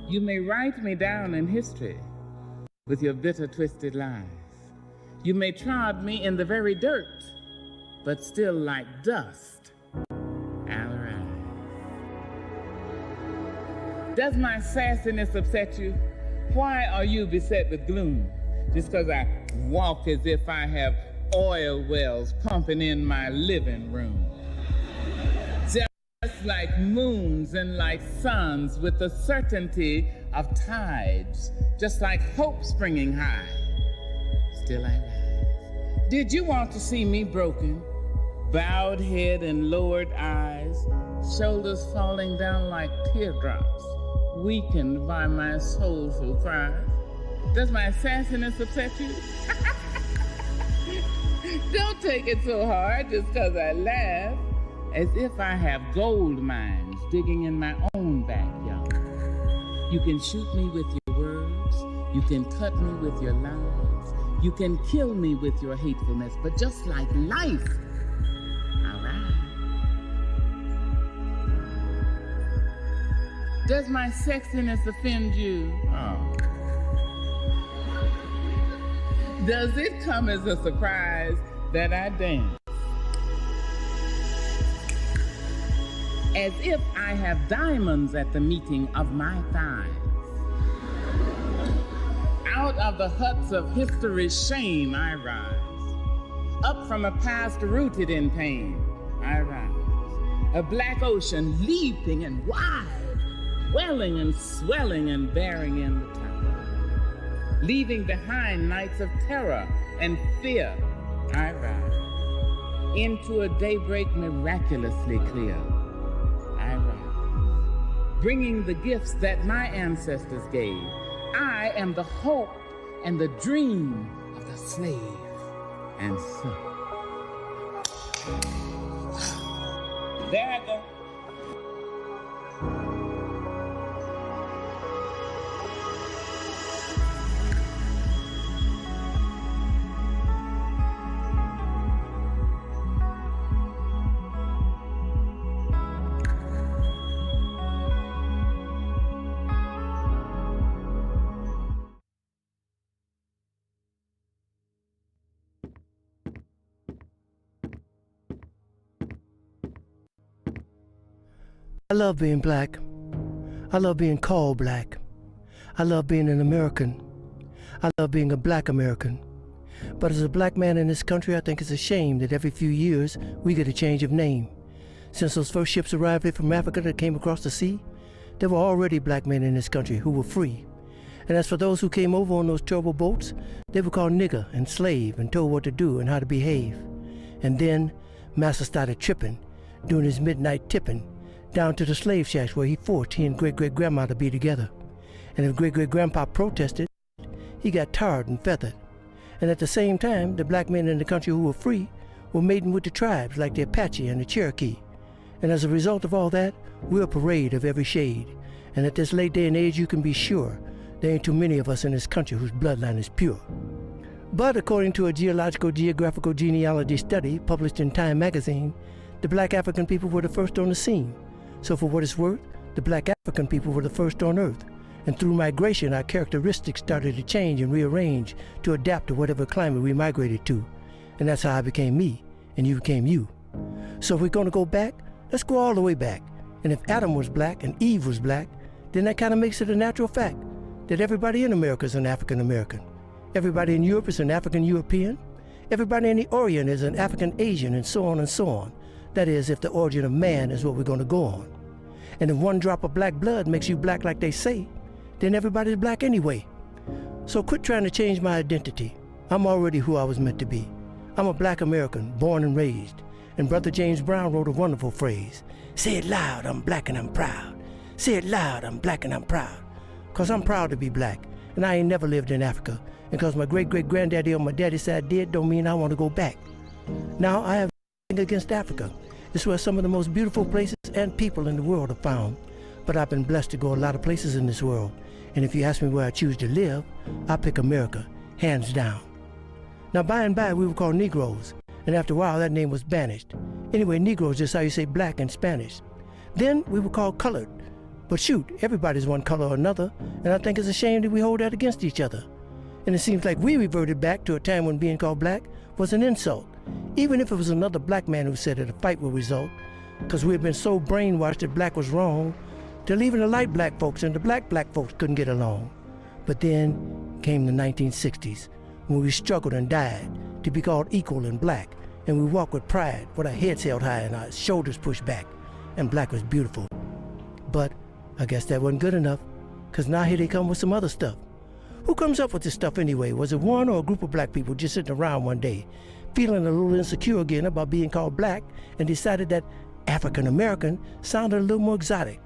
You may write me down in history with your bitter, twisted lies. You may trod me in the very dirt, but still like dust, I'll rise. Does my sassiness upset you? Why are you beset with gloom? Just because I walk as if I have oil wells pumping in my living room. Just like moons and like suns with the certainty of tides, just like hope springing high, still I rise. Did you want to see me broken, bowed head and lowered eyes, shoulders falling down like teardrops, weakened by my soulful cries? Does my sassiness upset you? Don't take it so hard just because I laugh, as if I have gold mines digging in my own backyard. You can shoot me with your words, you can cut me with your lies, you can kill me with your hatefulness, but just like life, all right. Does my sexiness offend you? Oh. Does it come as a surprise that I dance as if I have diamonds at the meeting of my thighs? Out of the huts of history's shame I rise. Up from a past rooted in pain I rise. A black ocean leaping and wide, welling and swelling and bearing in the tide. Leaving behind nights of terror and fear, I rise. Into a daybreak miraculously clear, I rise. Bringing the gifts that my ancestors gave. I am the hope and the dream of the slave. And so, there I go. I love being black. I love being called black. I love being an American. I love being a black American. But as a black man in this country, I think it's a shame that every few years we get a change of name. Since those first ships arrived here from Africa that came across the sea, there were already black men in this country who were free. And as for those who came over on those terrible boats, they were called nigger and slave and told what to do and how to behave. And then Master started tripping, doing his midnight tipping, down to the slave shacks where he forced he and great-great-grandma to be together. And if great-great-grandpa protested, he got tarred and feathered. And at the same time, the black men in the country who were free were mating with the tribes like the Apache and the Cherokee. And as a result of all that, we're a parade of every shade. And at this late day and age, you can be sure there ain't too many of us in this country whose bloodline is pure. But according to a geographical genealogy study published in Time magazine, the black African people were the first on the scene. So for what it's worth, the black African people were the first on earth. And through migration, our characteristics started to change and rearrange to adapt to whatever climate we migrated to. And that's how I became me, and you became you. So if we're gonna go back, let's go all the way back. And if Adam was black and Eve was black, then that kind of makes it a natural fact that everybody in America is an African American. Everybody in Europe is an African European. Everybody in the Orient is an African Asian, and so on and so on. That is, if the origin of man is what we're going to go on. And if one drop of black blood makes you black like they say, then everybody's black anyway. So quit trying to change my identity. I'm already who I was meant to be. I'm a black American, born and raised. And Brother James Brown wrote a wonderful phrase. Say it loud, I'm black and I'm proud. Say it loud, I'm black and I'm proud. 'Cause I'm proud to be black, and I ain't never lived in Africa. And 'cause my great-great-granddaddy on my daddy's side did, don't mean I want to go back. Now, I have nothing against Africa. It's where some of the most beautiful places and people in the world are found. But I've been blessed to go a lot of places in this world. And if you ask me where I choose to live, I pick America, hands down. Now, by and by, we were called Negroes. And after a while, that name was banished. Anyway, Negroes is how you say black in Spanish. Then we were called colored. But shoot, everybody's one color or another, and I think it's a shame that we hold that against each other. And it seems like we reverted back to a time when being called black was an insult, even if it was another black man who said it, a fight would result, because we had been so brainwashed that black was wrong, till even the light black folks and the black folks couldn't get along. But then came the 1960s, when we struggled and died to be called equal and black, and we walked with pride, with our heads held high and our shoulders pushed back, and black was beautiful. But I guess that wasn't good enough, because now here they come with some other stuff. Who comes up with this stuff anyway? Was it one or a group of black people just sitting around one day, feeling a little insecure again about being called black, and decided that African American sounded a little more exotic?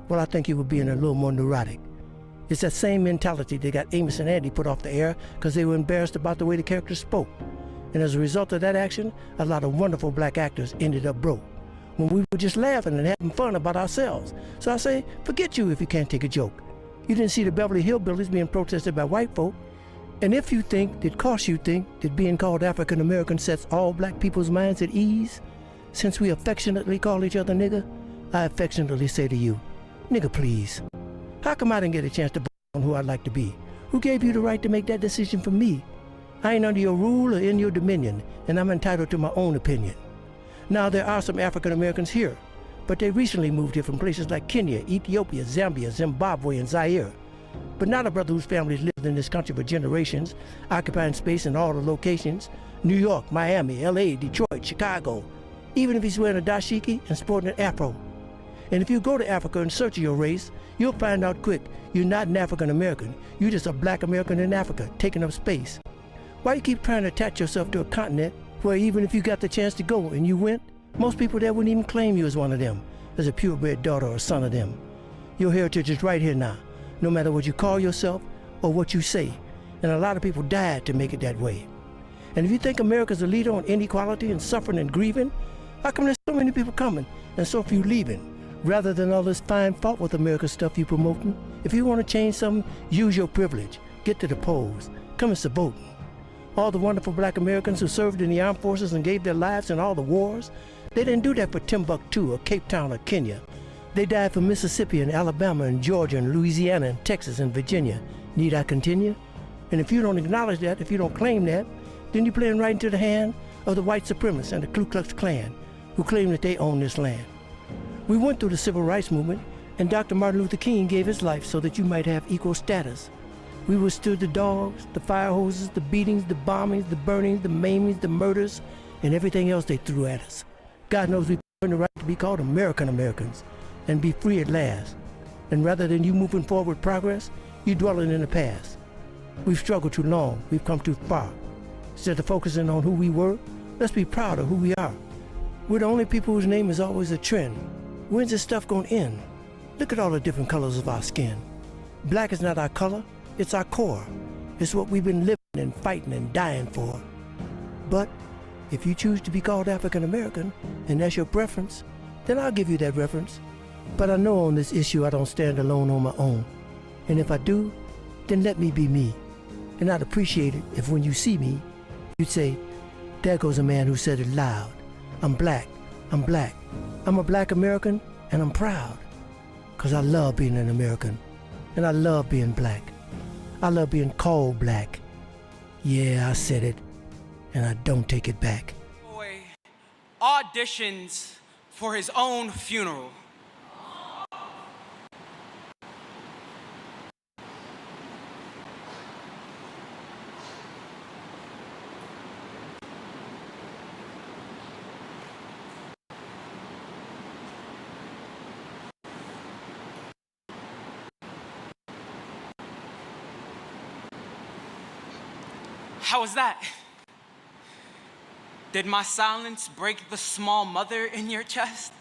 Well, I think you were being a little more neurotic. It's that same mentality that got Amos and Andy put off the air because they were embarrassed about the way the characters spoke. And as a result of that action, a lot of wonderful black actors ended up broke, when we were just laughing and having fun about ourselves. So I say, forget you if you can't take a joke. You didn't see the Beverly Hillbillies being protested by white folk. And if you think that, cause you think that being called African American sets all black people's minds at ease, since we affectionately call each other nigger, I affectionately say to you, nigga please. How come I didn't get a chance to on who I'd like to be? Who gave you the right to make that decision for me? I ain't under your rule or in your dominion, and I'm entitled to my own opinion. Now, there are some African Americans here, but they recently moved here from places like Kenya, Ethiopia, Zambia, Zimbabwe, and Zaire. But not a brother whose family's lived in this country for generations, occupying space in all the locations: New York, Miami, LA, Detroit, Chicago, even if he's wearing a dashiki and sporting an afro. And if you go to Africa in search of your race, you'll find out quick you're not an African American. You're just a black American in Africa, taking up space. Why you keep trying to attach yourself to a continent where even if you got the chance to go and you went, most people there wouldn't even claim you as one of them, as a purebred daughter or son of them? Your heritage is right here now, no matter what you call yourself or what you say. And a lot of people died to make it that way. And if you think America's a leader on inequality and suffering and grieving, how come there's so many people coming and so few leaving? Rather than all this fine fault with America stuff you promoting, if you want to change something, use your privilege. Get to the polls. Come and voting. All the wonderful black Americans who served in the armed forces and gave their lives in all the wars, they didn't do that for Timbuktu or Cape Town or Kenya. They died for Mississippi and Alabama and Georgia and Louisiana and Texas and Virginia. Need I continue? And if you don't acknowledge that, if you don't claim that, then you're playing right into the hand of the white supremacists and the Ku Klux Klan, who claim that they own this land. We went through the civil rights movement, and Dr. Martin Luther King gave his life so that you might have equal status. We withstood the dogs, the fire hoses, the beatings, the bombings, the burnings, the maimings, the murders, and everything else they threw at us. God knows we've earned the right to be called American Americans and be free at last. And rather than you moving forward with progress, you dwelling in the past. We've struggled too long. We've come too far. Instead of focusing on who we were, let's be proud of who we are. We're the only people whose name is always a trend. When's this stuff gonna end? Look at all the different colors of our skin. Black is not our color, it's our core. It's what we've been living and fighting and dying for. But if you choose to be called African American, and that's your preference, then I'll give you that reference. But I know on this issue I don't stand alone on my own. And if I do, then let me be me. And I'd appreciate it if when you see me, you'd say, there goes a man who said it loud. I'm black, I'm black. I'm a black American, and I'm proud. 'Cause I love being an American, and I love being black. I love being called black. Yeah, I said it, and I don't take it back. Boy auditions for his own funeral. How was that? Did my silence break the small mother in your chest?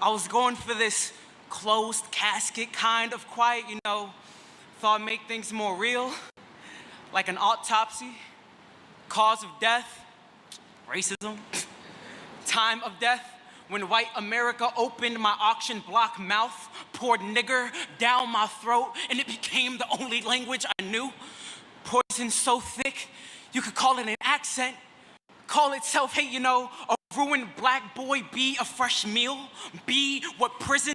I was going for this closed casket kind of quiet, thought make things more real, like an autopsy, cause of death, racism, time of death, when white America opened my auction block mouth, poured nigger down my throat, and it became the only language I knew. Poison so thick, you could call it an accent, call it self-hate, a ruined black boy be a fresh meal, be what prison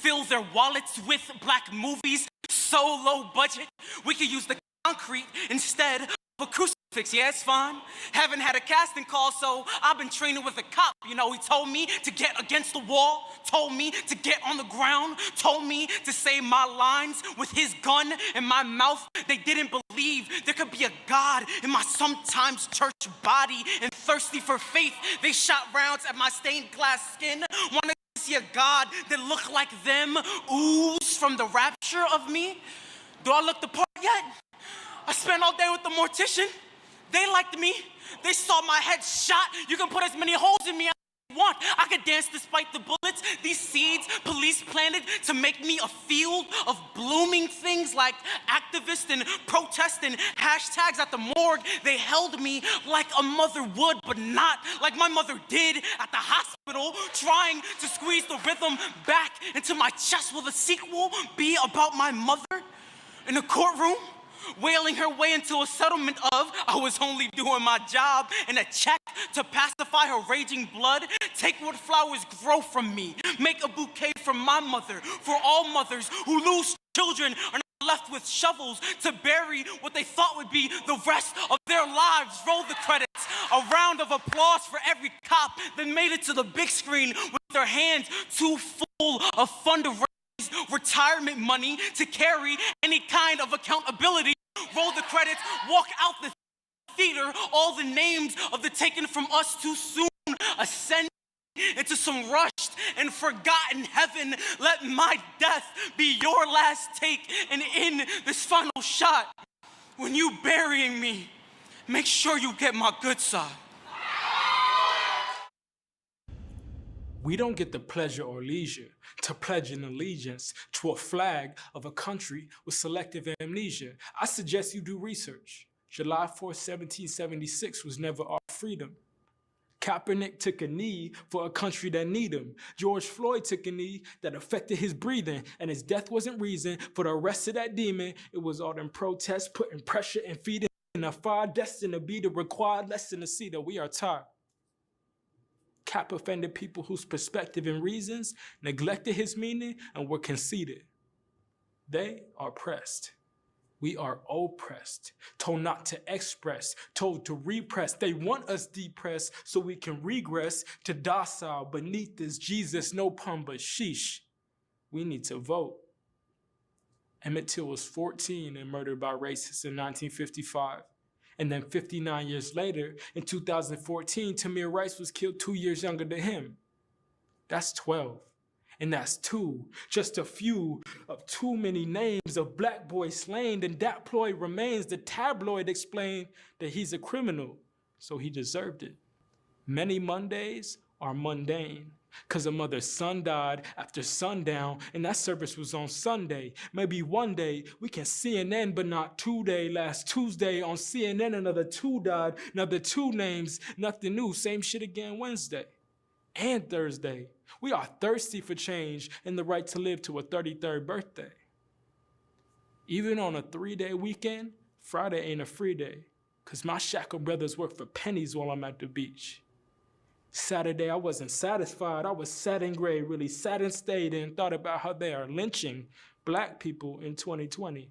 fill their wallets with black movies so low budget we could use the concrete instead of a crucifix. Yeah, it's fine. Haven't had a casting call, so I've been training with a cop. You know, he told me to get against the wall, told me to get on the ground, told me to say my lines with his gun in my mouth. They didn't believe there could be a God in my sometimes church body, and thirsty for faith, they shot rounds at my stained glass skin. Wanted to see a God that looked like them, ooze from the rapture of me. Do I look the part yet? I spent all day with the mortician. They liked me. They saw my head shot. You can put as many holes in me as you want. I could dance despite the bullets. These seeds police planted to make me a field of blooming things like activist and protest and hashtags at the morgue. They held me like a mother would, but not like my mother did at the hospital, trying to squeeze the rhythm back into my chest. Will the sequel be about my mother in a courtroom, wailing her way into a settlement of, I was only doing my job, and a check to pacify her raging blood? Take what flowers grow from me, make a bouquet from my mother, for all mothers who lose children are not left with shovels to bury what they thought would be the rest of their lives. Roll the credits. A round of applause for every cop that made it to the big screen with their hands too full of fundraising retirement money to carry any kind of accountability. Roll the credits, walk out the theater, all the names of the taken from us too soon ascend into some rushed and forgotten heaven. Let my death be your last take, and in this final shot, when you burying me, make sure you get my good side. We don't get the pleasure or leisure to pledge an allegiance to a flag of a country with selective amnesia. I suggest you do research. July 4th, 1776 was never our freedom. Kaepernick took a knee for a country that need him. George Floyd took a knee that affected his breathing, and his death wasn't reason for the rest of that demon. It was all them protests, putting pressure and feeding a fire destined to be the required lesson to see that we are tired. Cap offended people whose perspective and reasons neglected his meaning and were conceited. They are oppressed. We are oppressed, told not to express, told to repress. They want us depressed so we can regress to docile beneath this Jesus, no pun but sheesh. We need to vote. Emmett Till was 14 and murdered by racists in 1955. And then 59 years later, in 2014, Tamir Rice was killed 2 years younger than him. That's 12. And that's two, just a few of too many names of black boys slain. And that ploy remains. The tabloid explained that he's a criminal, so he deserved it. Many Mondays are mundane, because a mother's son died after sundown, and that service was on Sunday. Maybe one day we can CNN, but not today. Last Tuesday on CNN, another two died, another two names, nothing new, same shit again Wednesday and Thursday. We are thirsty for change and the right to live to a 33rd birthday. Even on a 3-day weekend, Friday ain't a free day, because my shackled brothers work for pennies while I'm at the beach. Saturday, I wasn't satisfied. I was sad and gray, really sad and stayed and thought about how they are lynching black people in 2020.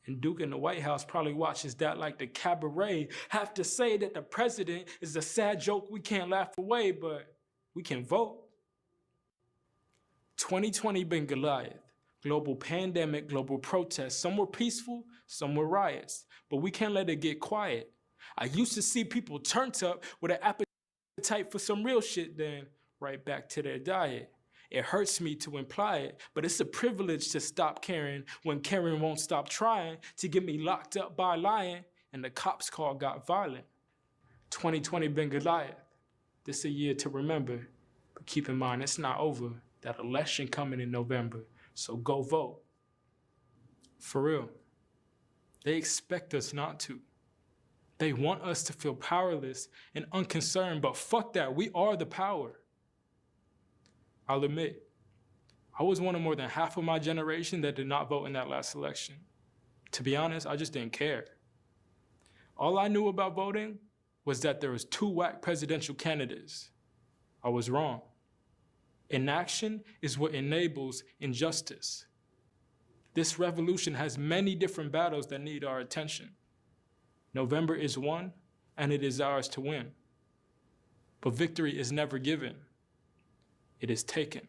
And Duke in the White House probably watches that like the cabaret. Have to say that the president is a sad joke we can't laugh away, but we can vote. 2020 been Goliath. Global pandemic, global protests. Some were peaceful, some were riots. But we can't let it get quiet. I used to see people turned up with an appetite for some real shit, then right back to their diet. It hurts me to imply it, but it's a privilege to stop caring when Karen won't stop trying to get me locked up by lying, and the cops call got violent. 2020 been Goliath. This a year to remember, but keep in mind it's not over. That election coming in November, so go vote. For real, they expect us not to. They want us to feel powerless and unconcerned, but fuck that, we are the power. I'll admit, I was one of more than half of my generation that did not vote in that last election. To be honest, I just didn't care. All I knew about voting was that there was 2 whack presidential candidates. I was wrong. Inaction is what enables injustice. This revolution has many different battles that need our attention. November is one, and it is ours to win. But victory is never given. It is taken.